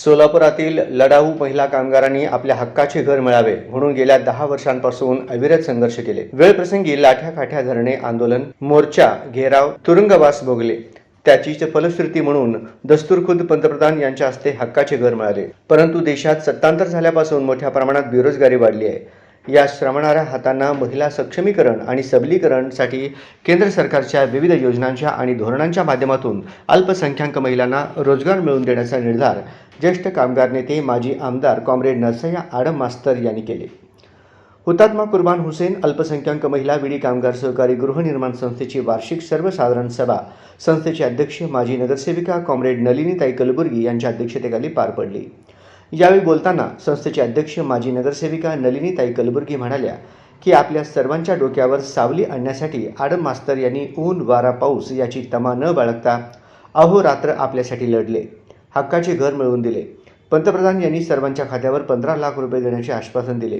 सोलापुरातील लढाऊ महिला कामगारांनी आपल्या हक्काचे घर मिळावे म्हणून गेल्या 10 वर्षांपासून अविरत संघर्ष केले. वेळप्रसंगी लाठ्या काठ्या धरणे आंदोलन, मोर्चा, घेराव, तुरुंगवास भोगले. त्याचीच फलश्रुती म्हणून दस्तूरखुद्द पंतप्रधान यांच्या हस्ते हक्काचे घर मिळाले. परंतु देशात सत्तांतर झाल्यापासून मोठ्या प्रमाणात बेरोजगारी वाढली आहे. या श्रमणाऱ्या हातांना महिला सक्षमीकरण आणि सबलीकरणसाठी केंद्र सरकारच्या विविध योजनांच्या आणि धोरणांच्या माध्यमातून अल्पसंख्याक महिलांना रोजगार मिळवून देण्याचा निर्धार ज्येष्ठ कामगार नेते माजी आमदार कॉम्रेड नरसय्या आडम मास्तर यांनी केले. हुतात्मा कुर्बान हुसेन अल्पसंख्याक महिला विडी कामगार सहकारी गृहनिर्माण संस्थेची वार्षिक सर्वसाधारण सभा संस्थेचे अध्यक्ष माजी नगरसेविका कॉम्रेड नलिनीताई कलबुर्गी यांच्या अध्यक्षतेखाली पार पडली. यावेळी बोलताना संस्थेचे अध्यक्ष माजी नगरसेविका नलिनीताई कलबुर्गी म्हणाल्या की आपल्या सर्वांच्या डोक्यावर सावली आणण्यासाठी आडम मास्तर यांनी ऊन वारा पाऊस याची तमा न बाळगता अहोरात्र आपल्यासाठी लढले, हक्काचे घर मिळवून दिले. पंतप्रधान यांनी सर्वांच्या खात्यावर 15 लाख रुपये देण्याचे आश्वासन दिले,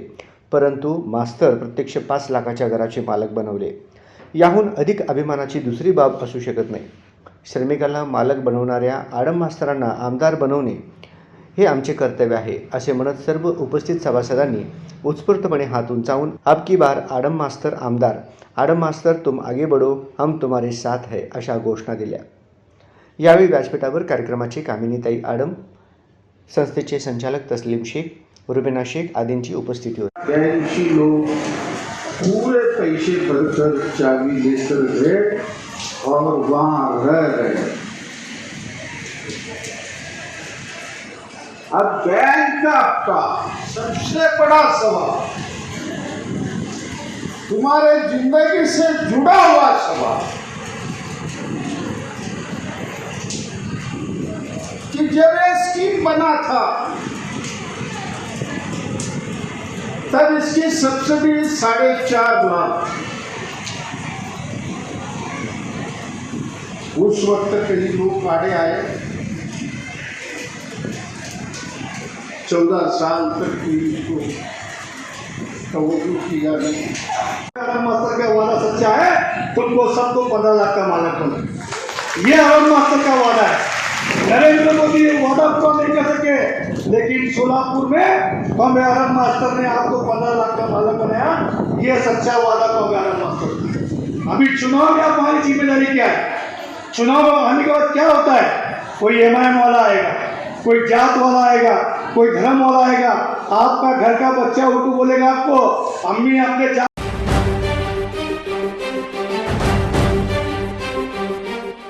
परंतु मास्तर प्रत्यक्ष 5 लाखाच्या घराचे मालक बनवले. याहून अधिक अभिमानाची दुसरी बाब असू शकत नाही. श्रमिकांना मालक बनवणाऱ्या आडम मास्तरांना आमदार बनवणे हे आमचे कर्तव्य आहे असे म्हणत सर्व उपस्थित सभासदांनी उत्स्फूर्तपणे हात उंचावून अब की बार आडम मास्तर आमदार, आडम मास्तर तुम आगे बढ़ो, हम तुम्हारे साथ है अशा घोषणा दिल्या. यावेळी व्यासपीठावर कार्यक्रमाचे कामिनीताई आडम, संस्थेचे संचालक तस्लीम शेख, रुबीना शेख आदींची उपस्थिती होती. त्या दिवशी लोग पूरे पैसे भरकर चाबी लेकर गए और वहाँ रह गए. अब बैंक का आपका सबसे बड़ा सवाल, तुम्हारे जिंदगी से जुड़ा हुआ सवाल, कि जब ये स्कीम बना था तब इसकी सब्सिडी 4.5 लाख. उस वक्त कई लोग काढ़े आए, 14 साल तक की इसको तवज्जो किया नहीं. आडम मास्टर का वादा सच्चा है, तुमको सबको 15 लाख का मालक बनो. ये आडम मास्टर का वादा है. नरेंद्र मोदी ये वादा पूरा नहीं कर सके, लेकिन सोलापुर में कॉम्रेड आडम मास्टर ने आपको 15 लाख का मालक बनाया. ये सच्चा वादा कॉम्रेड आडम मास्टर. अभी चुनाव में हमारी जिम्मेदारी क्या है? चुनाव आने के बाद क्या होता है? कोई एमआईएम वाला आएगा, कोई जात वाला आएगा, कोई धर्म वाला आएगा. आपका घर का बच्चा उनको बोलेगा आपको, अम्मी आपके